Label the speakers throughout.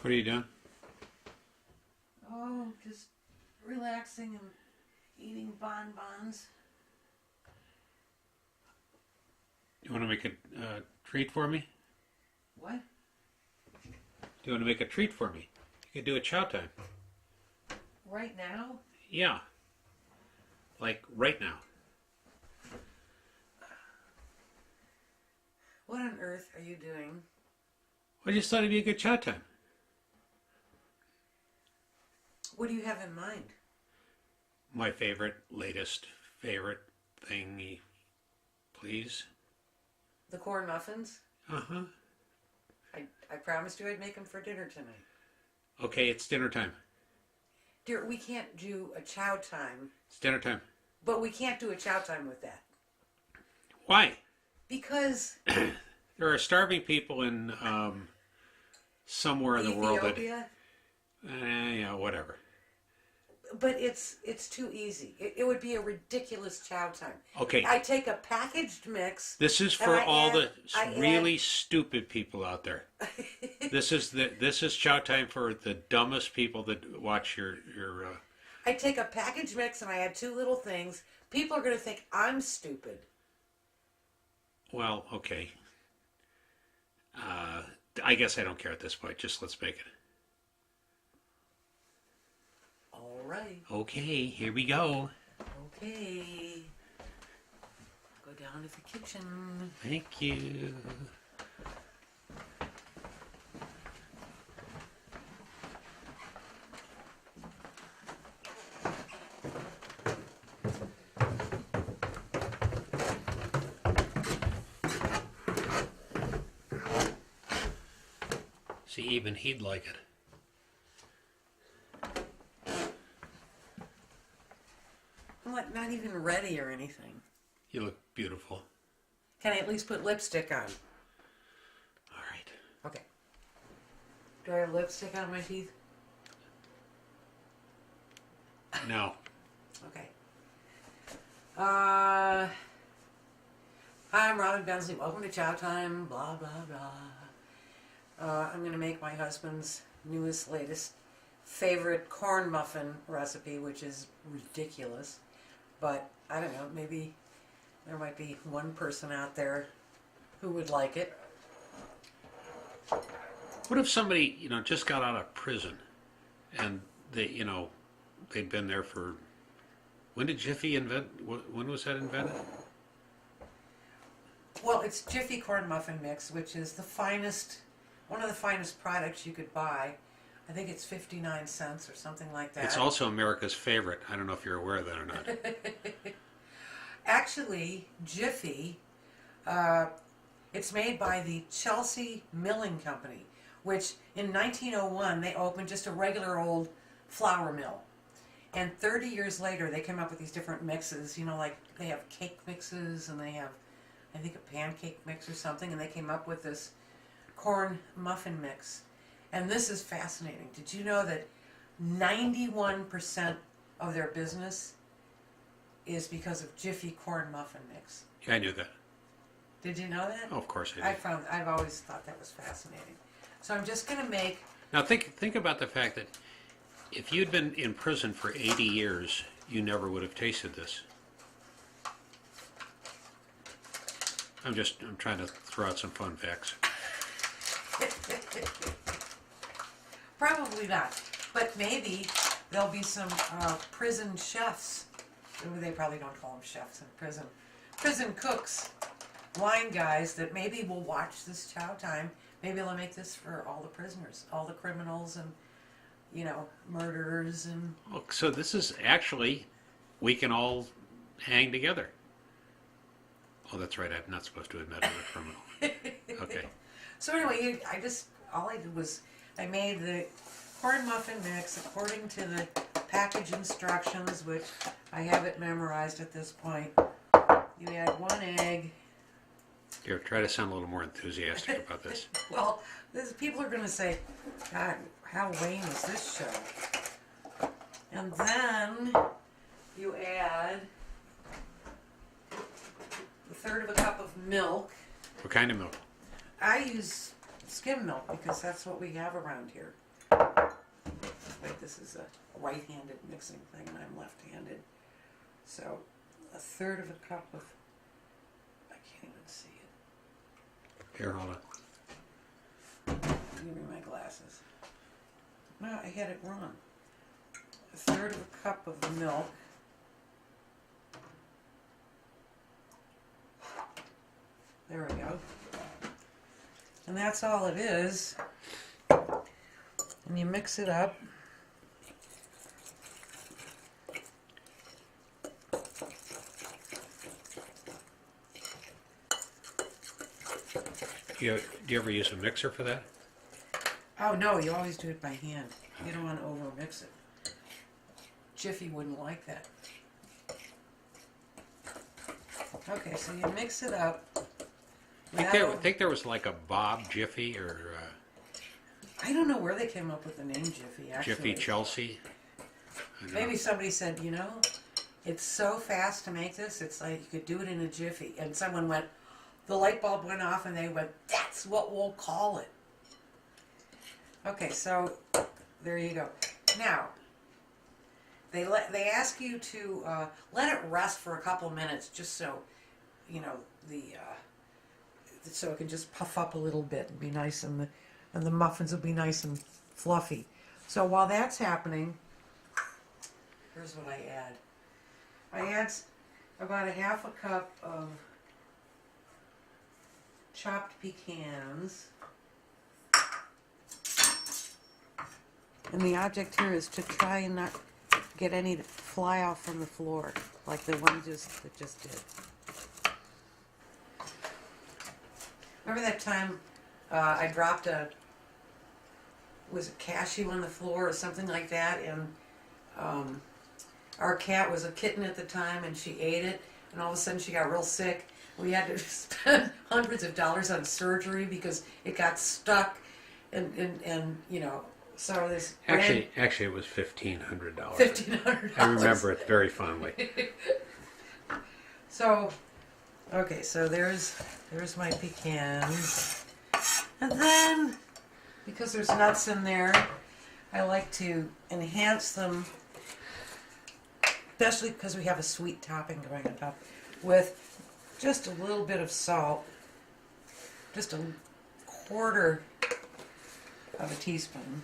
Speaker 1: What are you doing?
Speaker 2: Oh, just relaxing and eating bonbons.
Speaker 1: You want to make a treat for me?
Speaker 2: What?
Speaker 1: Do you want to make a treat for me? You could do a chow time.
Speaker 2: Right now?
Speaker 1: Yeah. Like right now.
Speaker 2: What on earth are you doing?
Speaker 1: I just thought it'd be a good chow time.
Speaker 2: What do you have in mind?
Speaker 1: My latest favorite thingy, please.
Speaker 2: The corn muffins?
Speaker 1: Uh-huh.
Speaker 2: I promised you I'd make them for dinner tonight.
Speaker 1: Okay, it's dinner time.
Speaker 2: Dear, we can't do a chow time.
Speaker 1: It's dinner time.
Speaker 2: But we can't do a chow time with that.
Speaker 1: Why?
Speaker 2: Because
Speaker 1: There are starving people in somewhere in the world that...
Speaker 2: Ethiopia?
Speaker 1: Yeah, whatever.
Speaker 2: But it's too easy. It would be a ridiculous chow time.
Speaker 1: Okay.
Speaker 2: I take a packaged mix.
Speaker 1: This is for all the really stupid people out there. This is chow time for the dumbest people that watch your
Speaker 2: I take a packaged mix and I add two little things. People are going to think I'm stupid.
Speaker 1: Well, okay. I guess I don't care at this point. Just let's make it.
Speaker 2: All right.
Speaker 1: Okay, here we go.
Speaker 2: Okay. Go down to the kitchen.
Speaker 1: Thank you. See, even he'd like it.
Speaker 2: What? Not even ready or anything.
Speaker 1: You look beautiful.
Speaker 2: Can I at least put lipstick on?
Speaker 1: All right.
Speaker 2: Okay. Do I have lipstick on my teeth?
Speaker 1: No.
Speaker 2: Okay. Hi, I'm Robin Bensley. Welcome to Chow Time. Blah, blah, blah. I'm going to make my husband's latest favorite corn muffin recipe, which is ridiculous. But, I don't know, maybe there might be one person out there who would like it.
Speaker 1: What if somebody, just got out of prison and they'd been there for... When did Jiffy when was that invented?
Speaker 2: Well, it's Jiffy Corn Muffin Mix, which is one of the finest products you could buy. I think it's 59 cents or something like that.
Speaker 1: It's also America's favorite. I don't know if you're aware of that or not.
Speaker 2: Actually, Jiffy, it's made by the Chelsea Milling Company, which in 1901 they opened just a regular old flour mill. And 30 years later they came up with these different mixes, like they have cake mixes and they have, I think, a pancake mix or something, and they came up with this corn muffin mix. And this is fascinating. Did you know that 91% of their business is because of Jiffy Corn Muffin Mix?
Speaker 1: Yeah, I knew that.
Speaker 2: Did you know that?
Speaker 1: Oh, of course I did.
Speaker 2: I've always thought that was fascinating. So I'm just going to make...
Speaker 1: Now think about the fact that if you'd been in prison for 80 years, you never would have tasted this. I'm trying to throw out some fun facts.
Speaker 2: Probably not. But maybe there'll be some prison chefs. They probably don't call them chefs in prison. Prison cooks, wine guys that maybe will watch this chow time. Maybe they'll make this for all the prisoners, all the criminals and, murderers and...
Speaker 1: Oh, so this is actually, we can all hang together. Oh, that's right. I'm not supposed to admit I'm a criminal. Okay.
Speaker 2: So anyway, all I did was I made the corn muffin mix according to the package instructions, which I have it memorized at this point. You add 1 egg.
Speaker 1: Here, try to sound a little more enthusiastic about this.
Speaker 2: Well, people are going to say, God, how lame is this show? And then you add a third of a cup of milk.
Speaker 1: What kind of milk?
Speaker 2: I use skim milk because that's what we have around here. Wait, this is a right-handed mixing thing, and I'm left-handed. So, a third of a cup of, I can't even see it.
Speaker 1: Here, hold on.
Speaker 2: Give me my glasses. No, I had it wrong. A third of a cup of milk. There we go. And that's all it is. And you mix it up.
Speaker 1: Do you ever use a mixer for that?
Speaker 2: Oh no, you always do it by hand. You don't want to over mix it. Jiffy wouldn't like that. Okay, so you mix it up.
Speaker 1: I think there was like a Bob Jiffy or
Speaker 2: I don't know where they came up with the name Jiffy, actually.
Speaker 1: Jiffy Chelsea.
Speaker 2: Maybe somebody said, you know, it's so fast to make this, it's like you could do it in a jiffy. And someone went, the light bulb went off and they went, that's what we'll call it. Okay, so there you go. Now, they ask you to let it rest for a couple minutes just so, you know, so it can just puff up a little bit and be nice, and the muffins will be nice and fluffy. So while that's happening, here's what I add. I add about a half a cup of chopped pecans. And the object here is to try and not get any to fly off from the floor, like the one that just did. Remember that time I dropped was it cashew on the floor or something like that, and our cat was a kitten at the time, and she ate it, and all of a sudden she got real sick. We had to spend hundreds of dollars on surgery because it got stuck, and you know, so this
Speaker 1: actually it was $1,500.
Speaker 2: $1,500.
Speaker 1: I remember it very fondly.
Speaker 2: So, okay, so there's my pecans, and then because there's nuts in there, I like to enhance them, especially because we have a sweet topping going on top, with just a little bit of salt, just a quarter of a teaspoon.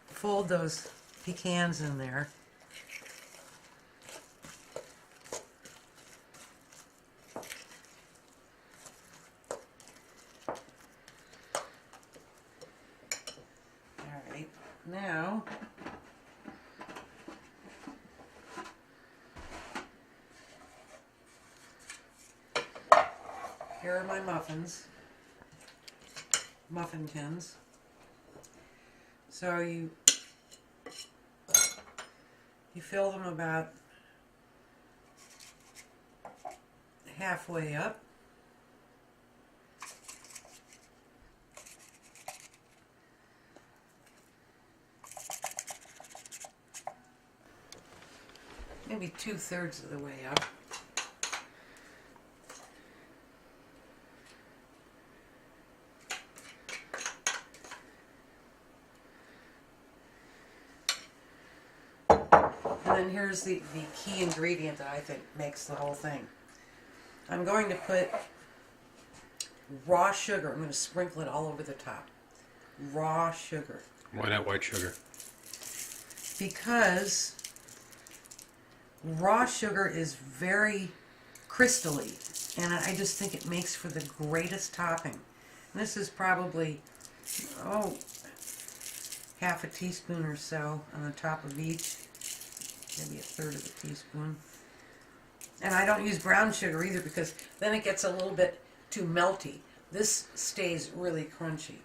Speaker 2: Fold those pecans in there. All right, now here are my muffins, muffin tins. So you fill them about halfway up. Maybe 2/3 of the way up. And then here's the key ingredient that I think makes the whole thing. I'm going to put raw sugar. I'm going to sprinkle it all over the top. Raw sugar.
Speaker 1: Why not white sugar?
Speaker 2: Because raw sugar is very crystally, and I just think it makes for the greatest topping. And this is probably, half a teaspoon or so on the top of each. Maybe 1/3 of a teaspoon. And I don't use brown sugar either because then it gets a little bit too melty. This stays really crunchy.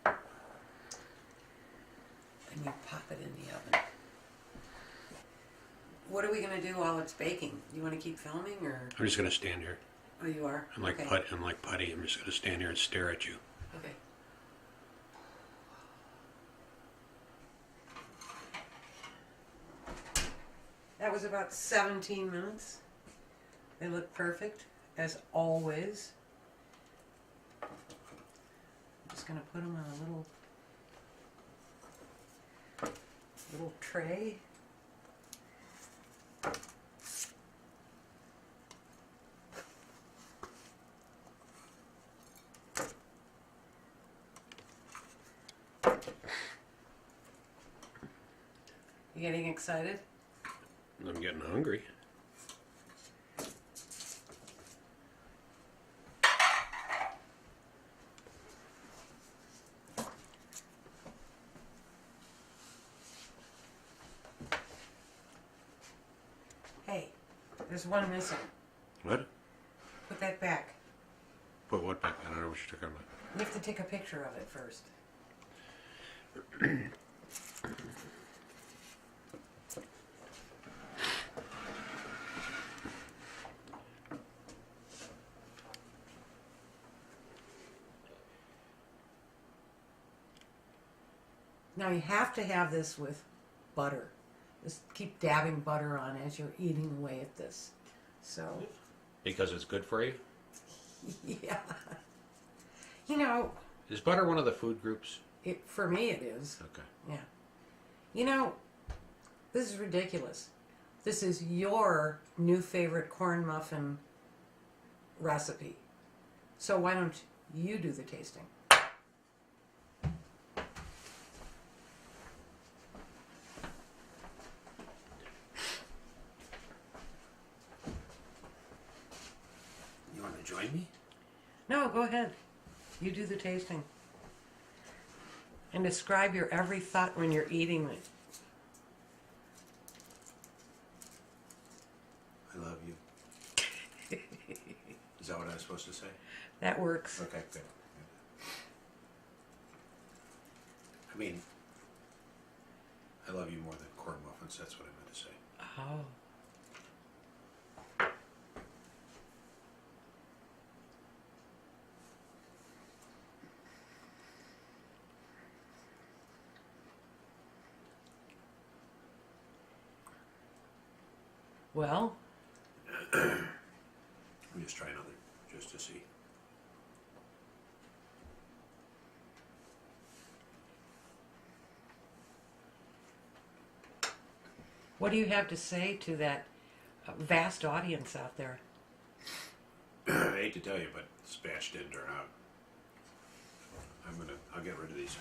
Speaker 2: And you pop it in the oven. What are we going to do while it's baking? You want to keep filming, or?
Speaker 1: I'm just going to stand here.
Speaker 2: Oh, you are?
Speaker 1: I'm like
Speaker 2: okay.
Speaker 1: I'm like putty. I'm just going to stand here and stare at you.
Speaker 2: Okay. That was about 17 minutes. They look perfect, as always. I'm just going to put them on a little tray. You getting excited?
Speaker 1: I'm getting hungry.
Speaker 2: Hey, there's one missing.
Speaker 1: What?
Speaker 2: Put that back.
Speaker 1: Put what back? I don't know what you're talking about.
Speaker 2: You have to take a picture of it first. Now you have to have this with butter. Just keep dabbing butter on as you're eating away at this. So,
Speaker 1: Because it's good for you?
Speaker 2: yeah. You know,
Speaker 1: Is butter one of the food groups?
Speaker 2: for me it is.
Speaker 1: Okay.
Speaker 2: Yeah. You know, this is ridiculous. This is your new favorite corn muffin recipe. So why don't you do the tasting?
Speaker 1: You want to join me?
Speaker 2: No, go ahead. You do the tasting. And describe your every thought when you're eating it.
Speaker 3: I love you. Is that what I was supposed to say?
Speaker 2: That works.
Speaker 3: Okay, good. I mean, I love you more than corn muffins. That's what I meant to say.
Speaker 2: Oh. Well,
Speaker 3: Let me just try another, just to see.
Speaker 2: what do you have to say to that vast audience out there?
Speaker 3: I hate to tell you, but this batch didn't turn out. I'll get rid of these.